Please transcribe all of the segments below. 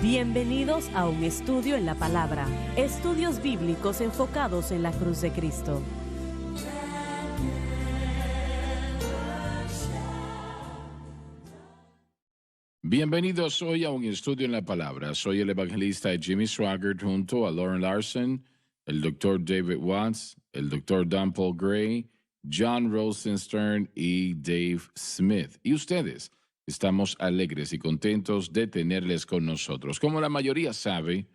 Bienvenidos a un estudio en la palabra. Estudios bíblicos enfocados en la cruz de Cristo. Bienvenidos hoy a un estudio en la palabra. Soy el evangelista Jimmy Swaggart junto a Lauren Larson, el Dr. David Watts, el Dr. Don Paul Gray, John Rosenstern y Dave Smith. Y ustedes, estamos alegres y contentos de tenerles con nosotros. Como la mayoría sabe,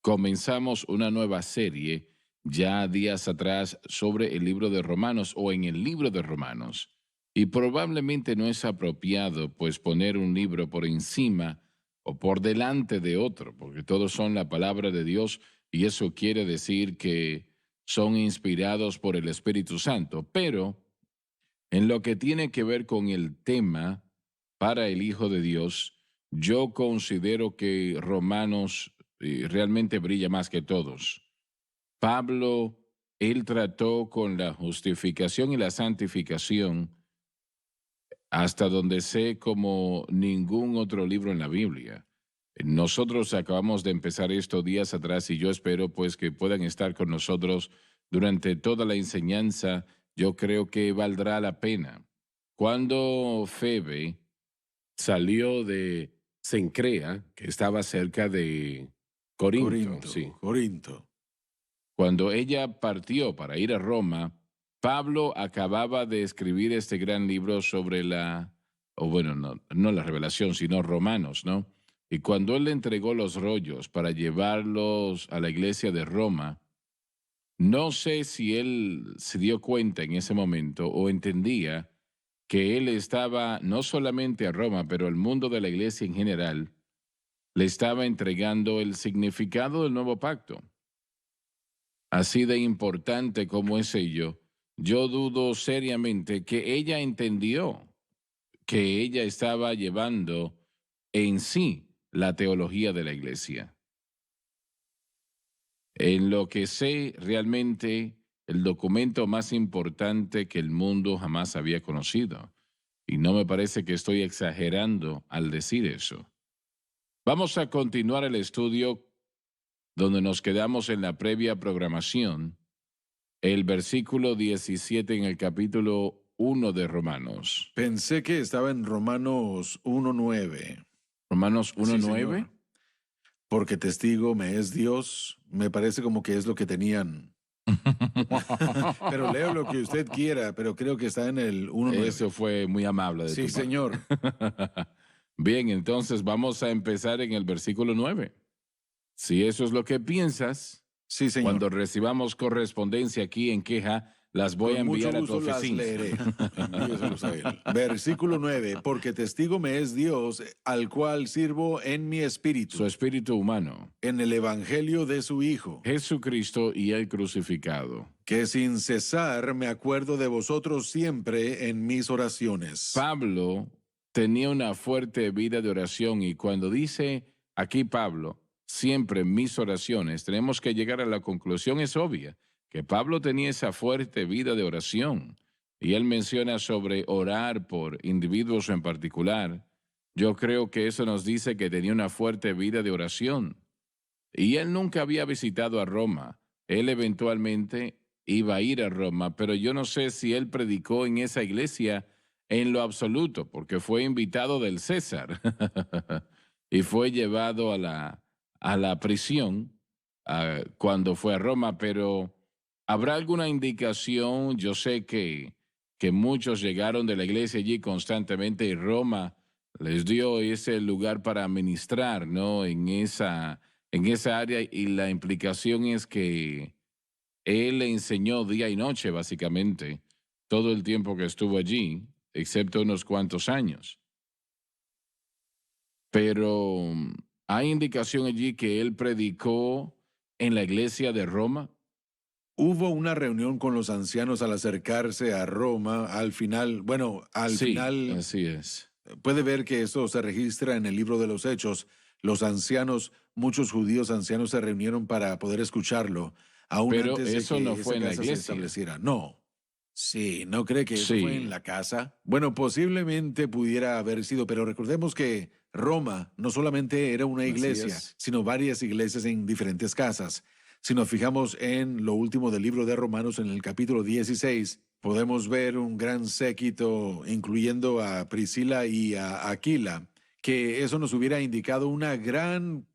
comenzamos una nueva serie ya días atrás sobre el libro de Romanos o en el libro de Romanos. Y probablemente no es apropiado pues poner un libro por encima o por delante de otro, porque todos son la palabra de Dios y eso quiere decir que son inspirados por el Espíritu Santo. Pero en lo que tiene que ver con el tema para el Hijo de Dios, yo considero que Romanos realmente brilla más que todos. Pablo, él trató con la justificación y la santificación hasta donde sé como ningún otro libro en la Biblia. Nosotros acabamos de empezar estos días atrás y yo espero pues que puedan estar con nosotros durante toda la enseñanza. Yo creo que valdrá la pena. Cuando Febe salió de Cencrea, que estaba cerca de Corinto, sí. Corinto. Cuando ella partió para ir a Roma, Pablo acababa de escribir este gran libro sobre no la revelación, sino Romanos, ¿no? Y cuando él le entregó los rollos para llevarlos a la iglesia de Roma, no sé si él se dio cuenta en ese momento o entendía que él estaba no solamente a Roma, pero al mundo de la iglesia en general, le estaba entregando el significado del nuevo pacto. Así de importante como es ello, yo dudo seriamente que ella entendió que ella estaba llevando en sí la teología de la iglesia. En lo que sé, realmente el documento más importante que el mundo jamás había conocido. Y no me parece que estoy exagerando al decir eso. Vamos a continuar el estudio donde nos quedamos en la previa programación, el versículo 17 en el capítulo 1 de Romanos. Pensé que estaba en Romanos 1:9. Romanos Sí, 1:9. señor. Porque testigo me es Dios. Me parece como que es lo que tenían. Pero leo lo que usted quiera, pero creo que está en el 1:9. Eso fue muy amable de tu Sí, parte. señor. Bien, entonces vamos a empezar en el versículo 9. Si eso es lo que piensas, Sí, señor. cuando recibamos correspondencia aquí en queja, las voy a Con mucho enviar a tu gusto las oficina. leeré. Envíeselos a él. Versículo 9. Porque testigo me es Dios, al cual sirvo en mi espíritu, Su espíritu humano, en el evangelio de su Hijo, Jesucristo y el crucificado. que sin cesar me acuerdo de vosotros siempre en mis oraciones. Pablo tenía una fuerte vida de oración y cuando dice aquí Pablo, siempre en mis oraciones, tenemos que llegar a la conclusión, es obvia, que Pablo tenía esa fuerte vida de oración. Y él menciona sobre orar por individuos en particular. Yo creo que eso nos dice que tenía una fuerte vida de oración. Y él nunca había visitado a Roma. Él eventualmente iba a ir a Roma, pero yo no sé si él predicó en esa iglesia en lo absoluto, porque fue invitado del César y fue llevado a la prisión cuando fue a Roma, pero ¿habrá alguna indicación? Yo sé que muchos llegaron de la iglesia allí constantemente y Roma les dio ese lugar para ministrar, ¿no? En esa área y la implicación es que él le enseñó día y noche, básicamente, todo el tiempo que estuvo allí, excepto unos cuantos años. Pero hay indicación allí que él predicó en la iglesia de Roma. Hubo una reunión con los ancianos al acercarse a Roma. Al final, Sí, así es. puede ver que eso se registra en el libro de los Hechos. Los ancianos, muchos judíos ancianos se reunieron para poder escucharlo, aún Pero antes de eso que no esa fue en la casa se iglesia. estableciera. No, Sí, ¿no cree que eso fue en Sí, la casa? Bueno, posiblemente pudiera haber sido, pero recordemos que Roma no solamente era una así iglesia, es. sino varias iglesias en diferentes casas. Si nos fijamos en lo último del libro de Romanos, en el capítulo 16, podemos ver un gran séquito, incluyendo a Priscila y a Aquila, que eso nos hubiera indicado una gran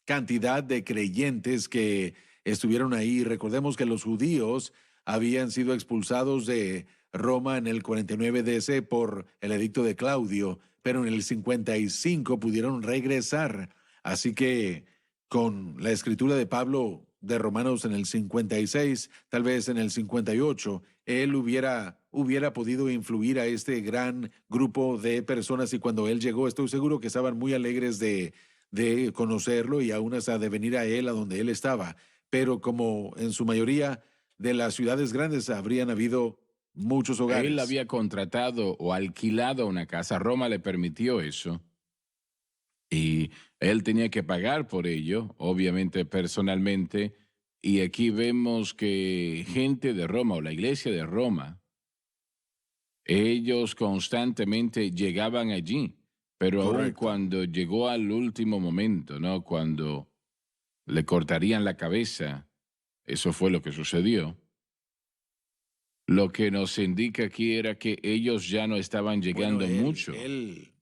cantidad de creyentes que estuvieron ahí. Recordemos que los judíos habían sido expulsados de Roma en el 49 DC por el edicto de Claudio, pero en el 55 pudieron regresar. Así que con la escritura de Pablo de Romanos en el 56, tal vez en el 58, él hubiera podido influir a este gran grupo de personas y cuando él llegó, estoy seguro que estaban muy alegres de conocerlo y aún hasta de venir a él a donde él estaba. Pero como en su mayoría de las ciudades grandes habrían habido muchos Él hogares. había contratado o alquilado una casa. Roma le permitió eso. Y él tenía que pagar por ello, obviamente personalmente. Y aquí vemos que gente de Roma o la iglesia de Roma, ellos constantemente llegaban allí, pero aun Correcto. cuando llegó al último momento, ¿no? Cuando le cortarían la cabeza, eso fue lo que sucedió. Lo que nos indica aquí era que ellos ya no estaban Bueno, llegando mucho. él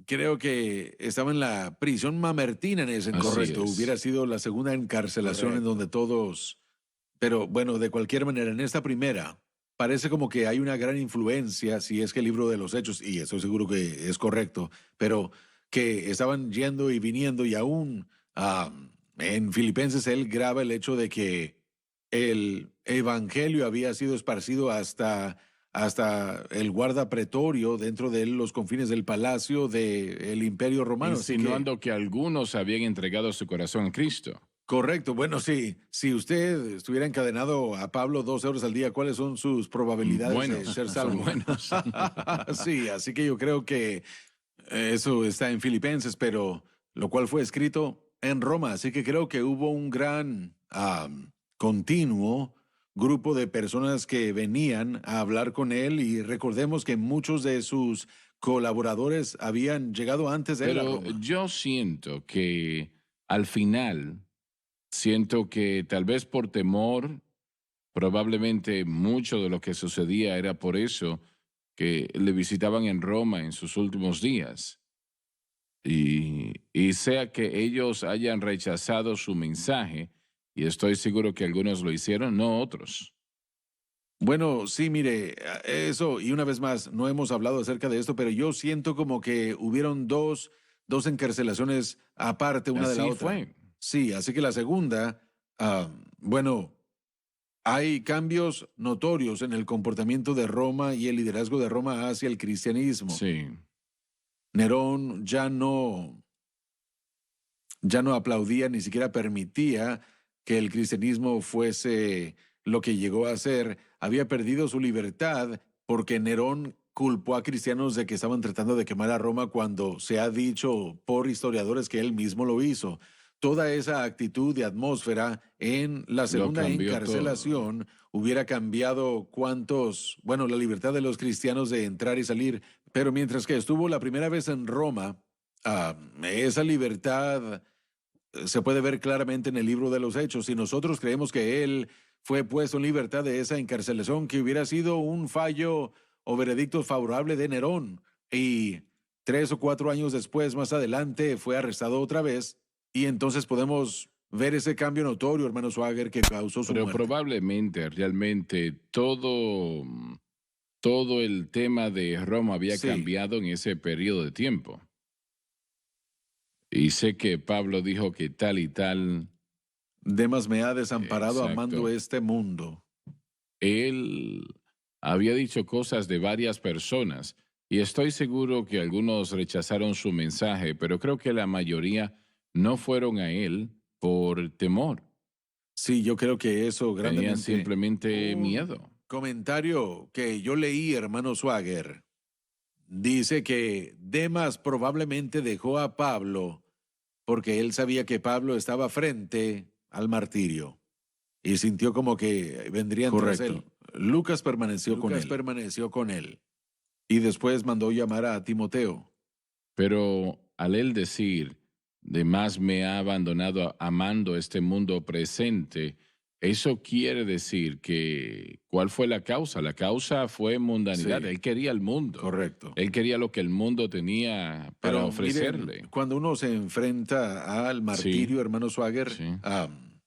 creo que estaba en la prisión mamertina en ese Así correcto. es. Hubiera sido la segunda encarcelación en donde Correcto. todos, pero bueno, de cualquier manera, en esta primera, parece como que hay una gran influencia, si es que el libro de los Hechos, y estoy seguro que es correcto, pero que estaban yendo y viniendo y aún en Filipenses él graba el hecho de que el evangelio había sido esparcido hasta el guarda pretorio dentro de los confines del palacio del Imperio Romano. Así que, Insinuando que algunos habían entregado su corazón a Cristo. correcto. Bueno, sí, si usted estuviera encadenado a Pablo 12 horas al día, ¿cuáles son sus probabilidades de Buenos, ser son salvo? buenos. Sí, así que yo creo que eso está en Filipenses, pero lo cual fue escrito en Roma. Así que creo que hubo un gran continuo grupo de personas que venían a hablar con él y recordemos que muchos de sus colaboradores habían llegado antes de él a Pero Roma. yo siento que al final, siento que tal vez por temor, probablemente mucho de lo que sucedía era por eso que le visitaban en Roma en sus últimos días. Y sea que ellos hayan rechazado su mensaje, y estoy seguro que algunos lo hicieron, no otros. Bueno, sí, mire, eso, y una vez más, no hemos hablado acerca de esto, pero yo siento como que hubieron dos encarcelaciones aparte una de la Así otra. fue. Sí, así que la segunda, bueno, hay cambios notorios en el comportamiento de Roma y el liderazgo de Roma hacia el cristianismo. Sí. Nerón ya no aplaudía, ni siquiera permitía que el cristianismo fuese lo que llegó a ser. Había perdido su libertad porque Nerón culpó a cristianos de que estaban tratando de quemar a Roma cuando se ha dicho por historiadores que él mismo lo hizo. Toda esa actitud de atmósfera en la Lo segunda cambió todo. encarcelación hubiera cambiado la libertad de los cristianos de entrar y salir. Pero mientras que estuvo la primera vez en Roma, esa libertad se puede ver claramente en el libro de los Hechos. Si nosotros creemos que él fue puesto en libertad de esa encarcelación, que hubiera sido un fallo o veredicto favorable de Nerón, y 3 o 4 años después, más adelante, fue arrestado otra vez, y entonces podemos ver ese cambio notorio, hermano Swagger, que causó su Pero muerte. probablemente, realmente, todo el tema de Roma había Sí, cambiado en ese periodo de tiempo. Y sé que Pablo dijo que tal y tal, Demas me ha desamparado amando exacto. este mundo. Él había dicho cosas de varias personas y estoy seguro que algunos rechazaron su mensaje, pero creo que la mayoría no fueron a él por temor. Sí, yo creo que eso Tenían grandemente. simplemente Un miedo. comentario que yo leí, hermano Swagger, dice que Demas probablemente dejó a Pablo porque él sabía que Pablo estaba frente al martirio y sintió como que vendrían tras Correcto. él. Lucas permaneció con él. Y después mandó llamar a Timoteo. Pero al él decir, de más me ha abandonado amando este mundo presente, eso quiere decir que, ¿cuál fue la causa? La causa fue mundanidad. Sí. Él quería el mundo. Correcto. Él quería lo que el mundo tenía para Pero ofrecerle. miren, cuando uno se enfrenta al martirio, Sí, hermano Swagger, sí.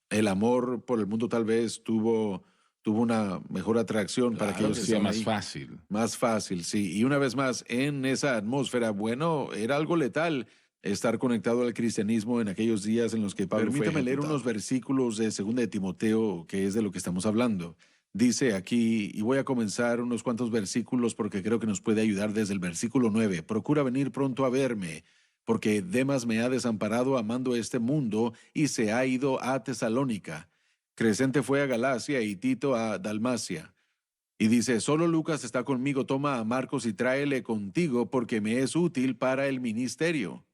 el amor por el mundo tal vez tuvo una mejor atracción para Claro, aquellos que sea estaban más ahí. fácil. Más fácil, sí. Y una vez más, en esa atmósfera, bueno, era algo letal estar conectado al cristianismo en aquellos días en los que Pablo fue Permítame leer unos versículos de 2 de Timoteo, que es de lo que estamos hablando. Dice aquí, y voy a comenzar unos cuantos versículos porque creo que nos puede ayudar desde el versículo 9. Procura venir pronto a verme, porque Demas me ha desamparado amando este mundo y se ha ido a Tesalónica. Crescente fue a Galacia y Tito a Dalmacia. Y dice, solo Lucas está conmigo, toma a Marcos y tráele contigo porque me es útil para el ministerio.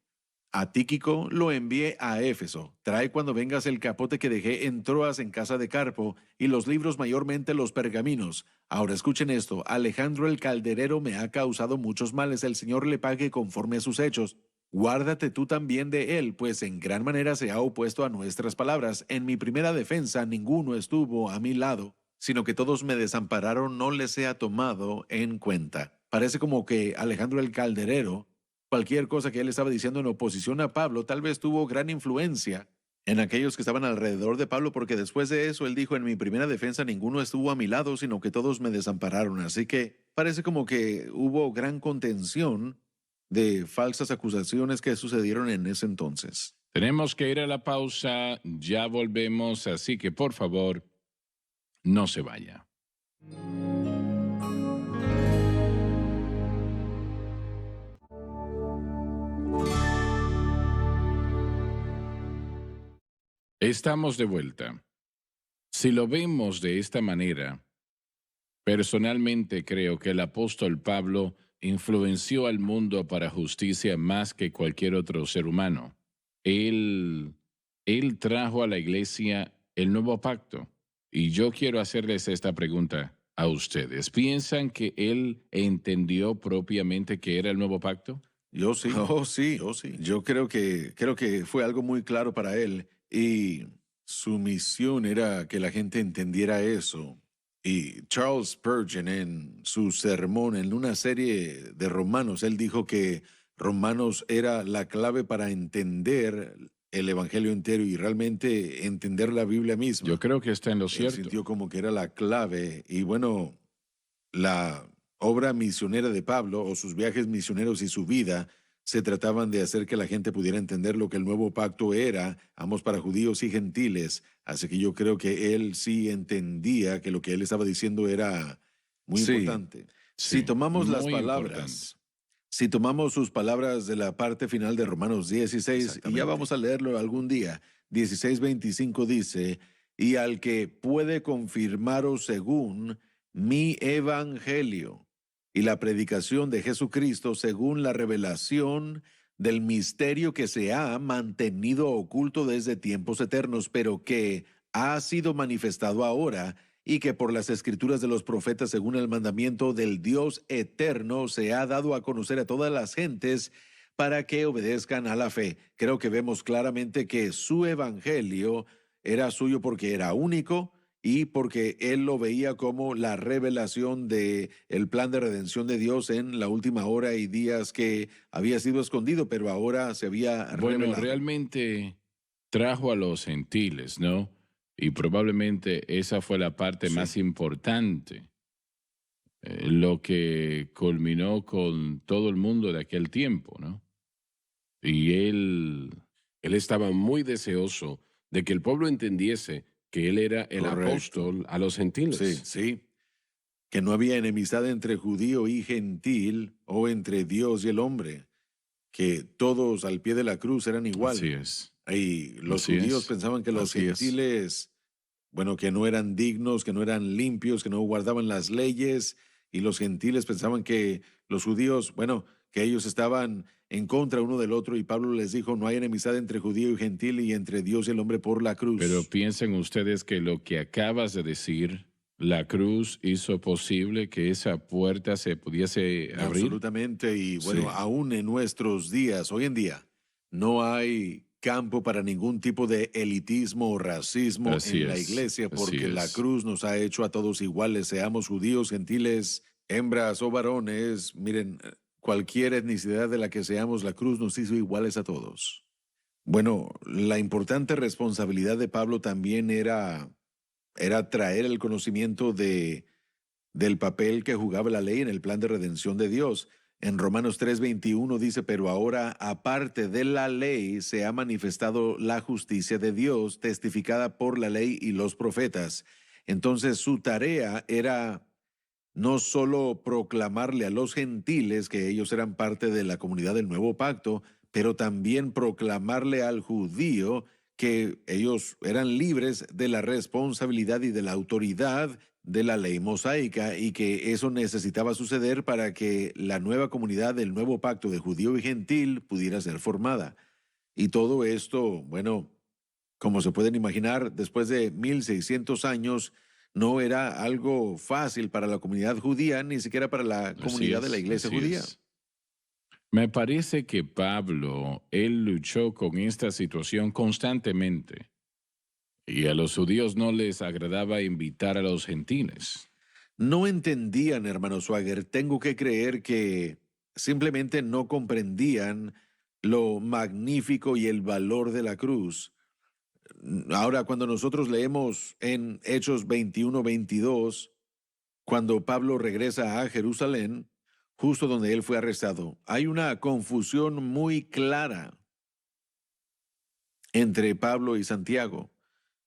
A Tíquico lo envié a Éfeso. Trae cuando vengas el capote que dejé en Troas en casa de Carpo y los libros, mayormente los pergaminos. Ahora escuchen esto, Alejandro el calderero me ha causado muchos males, el Señor le pague conforme a sus hechos. Guárdate tú también de él, pues en gran manera se ha opuesto a nuestras palabras. En mi primera defensa ninguno estuvo a mi lado, sino que todos me desampararon, no les he tomado en cuenta. Parece como que Alejandro el calderero, cualquier cosa que él estaba diciendo en oposición a Pablo, tal vez tuvo gran influencia en aquellos que estaban alrededor de Pablo, porque después de eso él dijo, en mi primera defensa ninguno estuvo a mi lado, sino que todos me desampararon. Así que parece como que hubo gran contención de falsas acusaciones que sucedieron en ese entonces. Tenemos que ir a la pausa, ya volvemos, así que por favor, no se vaya. Estamos de vuelta. Si lo vemos de esta manera, personalmente creo que el apóstol Pablo influenció al mundo para justicia más que cualquier otro ser humano. Él, él trajo a la iglesia el nuevo pacto. Y yo quiero hacerles esta pregunta a ustedes. ¿Piensan que él entendió propiamente qué era el nuevo pacto? Yo sí. Oh, sí. Yo creo que fue algo muy claro para él y su misión era que la gente entendiera eso. Y Charles Spurgeon en su sermón en una serie de Romanos, él dijo que Romanos era la clave para entender el Evangelio entero y realmente entender la Biblia misma. Yo creo que está en lo Él cierto. sintió como que era la clave y bueno, la obra misionera de Pablo o sus viajes misioneros y su vida se trataban de hacer que la gente pudiera entender lo que el nuevo pacto era, ambos para judíos y gentiles. Así que yo creo que él sí entendía que lo que él estaba diciendo era muy importante. Sí, Si tomamos las muy palabras, si tomamos sus palabras de la parte final de Romanos 16, y ya vamos a leerlo algún día, 16:25 dice, y al que puede confirmaros según mi evangelio y la predicación de Jesucristo según la revelación del misterio que se ha mantenido oculto desde tiempos eternos, pero que ha sido manifestado ahora y que por las escrituras de los profetas según el mandamiento del Dios eterno se ha dado a conocer a todas las gentes para que obedezcan a la fe. Creo que vemos claramente que su evangelio era suyo porque era único y porque él lo veía como la revelación de el plan de redención de Dios en la última hora y días que había sido escondido, pero ahora se había Bueno, revelado. realmente trajo a los gentiles, ¿no? Y probablemente esa fue la parte más importante, lo que culminó con todo el mundo de aquel tiempo, ¿no? Y él estaba muy deseoso de que el pueblo entendiese que él era el Correcto. apóstol a los gentiles. Sí. Que no había enemistad entre judío y gentil o entre Dios y el hombre, que todos al pie de la cruz eran igual. Así es. Y los Así judíos es. pensaban que los Así es. gentiles, bueno, que no eran dignos, que no eran limpios, que no guardaban las leyes, y los gentiles pensaban que los judíos, bueno, que ellos estaban en contra uno del otro, y Pablo les dijo, no hay enemistad entre judío y gentil y entre Dios y el hombre por la cruz. Pero piensen ustedes que lo que acabas de decir, la cruz hizo posible que esa puerta se pudiese abrir. Absolutamente. Y bueno, Sí, aún en nuestros días, hoy en día, no hay campo para ningún tipo de elitismo o racismo así en la es, iglesia, así porque la es. cruz nos ha hecho a todos iguales, seamos judíos, gentiles, hembras o varones. Miren, cualquier etnicidad de la que seamos, la cruz nos hizo iguales a todos. Bueno, la importante responsabilidad de Pablo también era traer el conocimiento del papel que jugaba la ley en el plan de redención de Dios. En Romanos 3:21 dice, pero ahora, aparte de la ley, se ha manifestado la justicia de Dios, testificada por la ley y los profetas. Entonces su tarea era no solo proclamarle a los gentiles que ellos eran parte de la comunidad del nuevo pacto, pero también proclamarle al judío que ellos eran libres de la responsabilidad y de la autoridad de la ley mosaica y que eso necesitaba suceder para que la nueva comunidad del nuevo pacto de judío y gentil pudiera ser formada. Y todo esto, bueno, como se pueden imaginar, después de 1600 años, no era algo fácil para la comunidad judía, ni siquiera para la Así comunidad de la es, iglesia así judía. es. Me parece que Pablo, él luchó con esta situación constantemente y a los judíos no les agradaba invitar a los gentiles. No entendían, hermano Swagger, tengo que creer que simplemente no comprendían lo magnífico y el valor de la cruz. Ahora, cuando nosotros leemos en Hechos 21-22, cuando Pablo regresa a Jerusalén, justo donde él fue arrestado, hay una confusión muy clara entre Pablo y Santiago.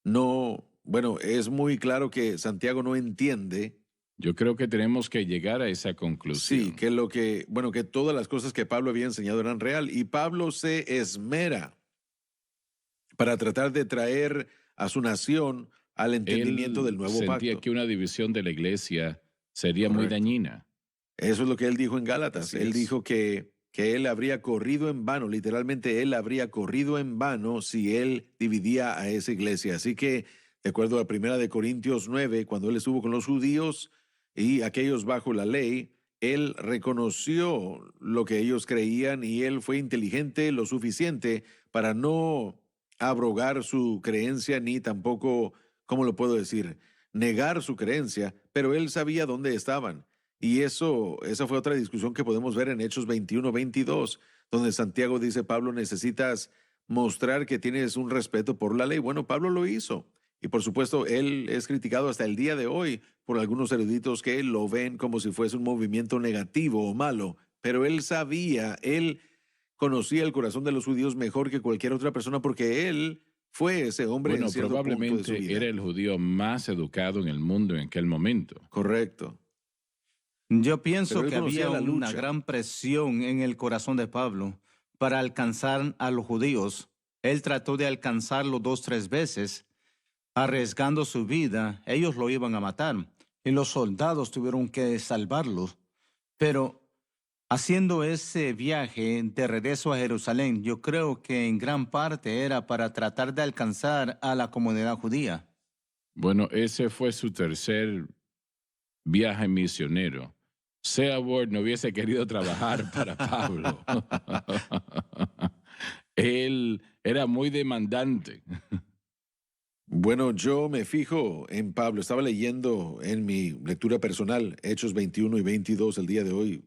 No, bueno, es muy claro que Santiago no entiende, Yo creo que tenemos que llegar a esa sí, conclusión. que bueno, que todas las cosas que Pablo había enseñado eran real y Pablo se esmera para tratar de traer a su nación al entendimiento del Él nuevo sentía pacto. que una división de la iglesia sería muy Correcto. dañina. Eso es lo que él dijo en Gálatas. Así Él es. dijo que él habría corrido en vano, literalmente él habría corrido en vano si él dividía a esa iglesia. Así que, de acuerdo a 1 Corintios 9, cuando él estuvo con los judíos y aquellos bajo la ley, él reconoció lo que ellos creían y él fue inteligente lo suficiente para no abrogar su creencia ni tampoco, ¿cómo lo puedo decir? Negar su creencia, pero él sabía dónde estaban. Y esa fue otra discusión que podemos ver en Hechos 21-22, donde Santiago dice, Pablo, necesitas mostrar que tienes un respeto por la ley. Bueno, Pablo lo hizo. Y por supuesto, él es criticado hasta el día de hoy por algunos eruditos que lo ven como si fuese un movimiento negativo o malo. Pero él sabía, él conocía el corazón de los judíos mejor que cualquier otra persona porque él fue ese hombre en Bueno, cierto punto de su probablemente era vida. el judío más educado en el mundo en aquel momento. Correcto. Yo Pero pienso él que conocía había la una lucha. gran presión en el corazón de Pablo para alcanzar a los judíos. Él trató de alcanzarlo 2, 3 veces, arriesgando su vida. Ellos lo iban a matar y los soldados tuvieron que salvarlo. Pero haciendo ese viaje de regreso a Jerusalén, yo creo que en gran parte era para tratar de alcanzar a la comunidad judía. Bueno, ese fue su tercer viaje misionero. Seaborg no hubiese querido trabajar para Pablo. Él era muy demandante. Bueno, yo me fijo en Pablo. Estaba leyendo en mi lectura personal Hechos 21-22 el día de hoy,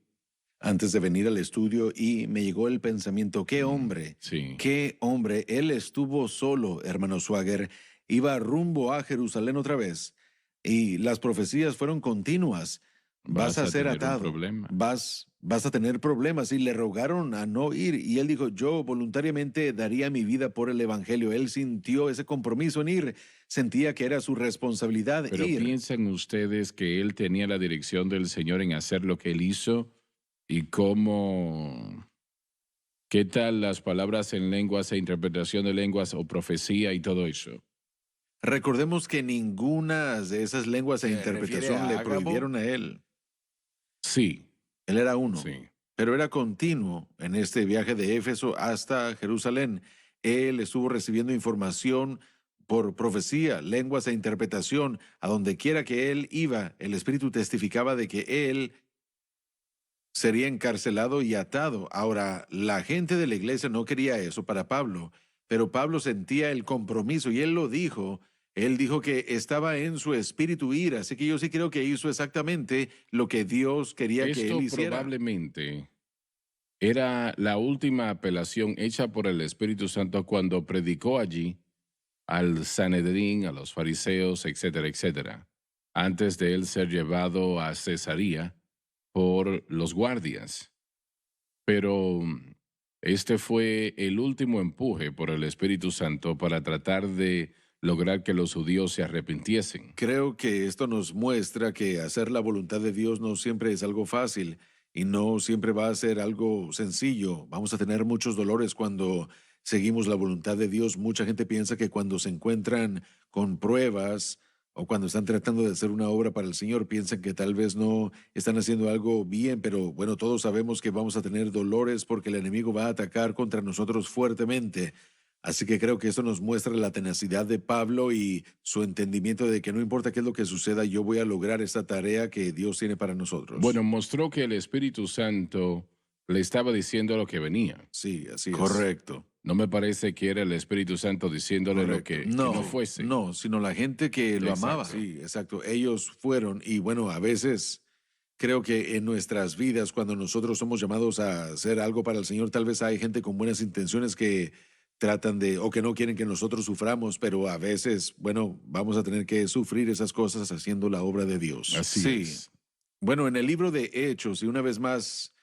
antes de venir al estudio, y me llegó el pensamiento, qué hombre, Sí. qué hombre. Él estuvo solo, hermano Swagger, iba rumbo a Jerusalén otra vez, y las profecías fueron continuas. Vas Vas a a ser tener un atado, problema. vas a tener problemas. Y le rogaron a no ir. Y él dijo, yo voluntariamente daría mi vida por el Evangelio. Él sintió ese compromiso en ir. Sentía que era su responsabilidad Pero ir. piensan ustedes que él tenía la dirección del Señor en hacer lo que él hizo y cómo, qué tal las palabras en lenguas e interpretación de lenguas o profecía y todo eso. Recordemos que ninguna de esas lenguas e ¿Se refiere interpretación a le Ágabo? prohibieron a él. Sí, Él era uno, sí. pero era continuo en este viaje de Éfeso hasta Jerusalén. Él estuvo recibiendo información por profecía, lenguas e interpretación, a donde quiera que él iba, el Espíritu testificaba de que él sería encarcelado y atado. Ahora, la gente de la iglesia no quería eso para Pablo, pero Pablo sentía el compromiso y él lo dijo. Él dijo que estaba en su espíritu ir, así que yo sí creo que hizo exactamente lo que Dios quería que Esto él hiciera. probablemente era la última apelación hecha por el Espíritu Santo cuando predicó allí al Sanedrín, a los fariseos, etcétera, etcétera, antes de él ser llevado a Cesarea por los guardias. Pero este fue el último empuje por el Espíritu Santo para tratar de lograr que los judíos se arrepintiesen. Creo que esto nos muestra que hacer la voluntad de Dios no siempre es algo fácil y no siempre va a ser algo sencillo. Vamos a tener muchos dolores cuando seguimos la voluntad de Dios. Mucha gente piensa que cuando se encuentran con pruebas o cuando están tratando de hacer una obra para el Señor, piensan que tal vez no están haciendo algo bien, pero bueno, todos sabemos que vamos a tener dolores porque el enemigo va a atacar contra nosotros fuertemente. Así que creo que esto nos muestra la tenacidad de Pablo y su entendimiento de que no importa qué es lo que suceda, yo voy a lograr esta tarea que Dios tiene para nosotros. Bueno, mostró que el Espíritu Santo le estaba diciendo lo que venía. Sí, así es. Correcto. No me parece que era el Espíritu Santo diciéndole lo que no fuese. No, sino la gente que lo Exacto. amaba. Sí, exacto. Ellos fueron y bueno, a veces creo que en nuestras vidas, cuando nosotros somos llamados a hacer algo para el Señor, tal vez hay gente con buenas intenciones que tratan de, o que no quieren que nosotros suframos, pero a veces, bueno, vamos a tener que sufrir esas cosas haciendo la obra de Dios. Así es. Bueno, en el libro de Hechos, y una vez más,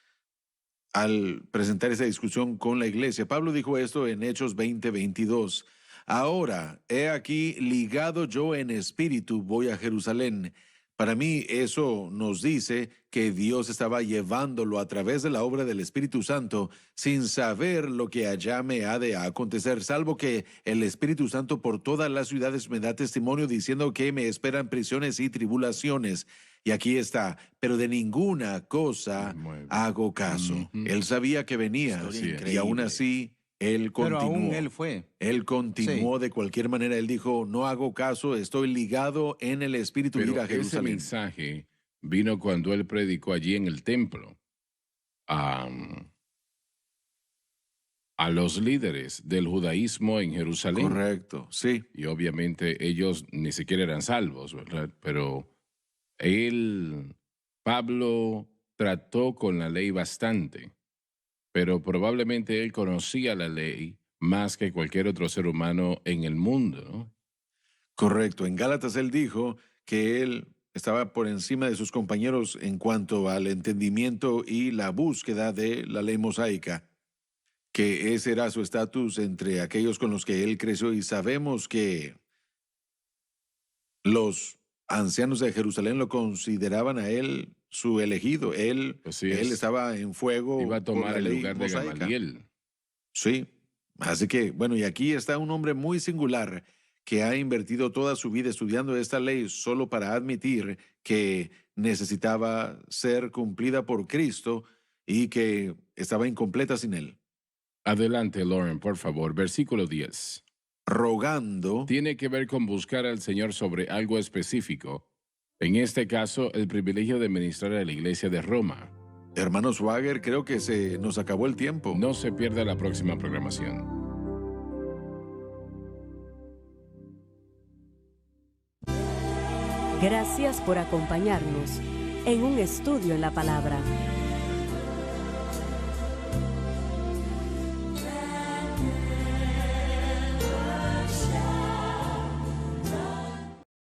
al presentar esa discusión con la iglesia, Pablo dijo esto en Hechos 20:22. Ahora, he aquí ligado yo en espíritu, voy a Jerusalén. Para mí eso nos dice que Dios estaba llevándolo a través de la obra del Espíritu Santo sin saber lo que allá me ha de acontecer, salvo que el Espíritu Santo por todas las ciudades me da testimonio diciendo que me esperan prisiones y tribulaciones. Y aquí está, pero de ninguna cosa hago caso. Él sabía que venía y aún así él continuó. Pero aún él fue. Él continuó Sí. de cualquier manera. Él dijo, no hago caso, estoy ligado en el Espíritu de ir Pero a ese Jerusalén. mensaje vino cuando él predicó allí en el templo a los líderes del judaísmo en Jerusalén. Correcto, sí. Y obviamente ellos ni siquiera eran salvos, ¿verdad? Pero Pablo trató con la ley bastante, pero probablemente él conocía la ley más que cualquier otro ser humano en el mundo, ¿no? Correcto. En Gálatas él dijo que él estaba por encima de sus compañeros en cuanto al entendimiento y la búsqueda de la ley mosaica, que ese era su estatus entre aquellos con los que él creció, y sabemos que los ancianos de Jerusalén lo consideraban a él su elegido. Él estaba en fuego. Iba a por tomar la el ley lugar de mosaica. Gamaliel. Sí. Así que, bueno, y aquí está un hombre muy singular que ha invertido toda su vida estudiando esta ley solo para admitir que necesitaba ser cumplida por Cristo y que estaba incompleta sin él. Adelante, Lauren, por favor. Versículo 10. Rogando. Tiene que ver con buscar al Señor sobre algo específico. En este caso, el privilegio de ministrar a la iglesia de Roma. Hermano Swagger, creo que se nos acabó el tiempo. No se pierda la próxima programación. Gracias por acompañarnos en un estudio en la palabra.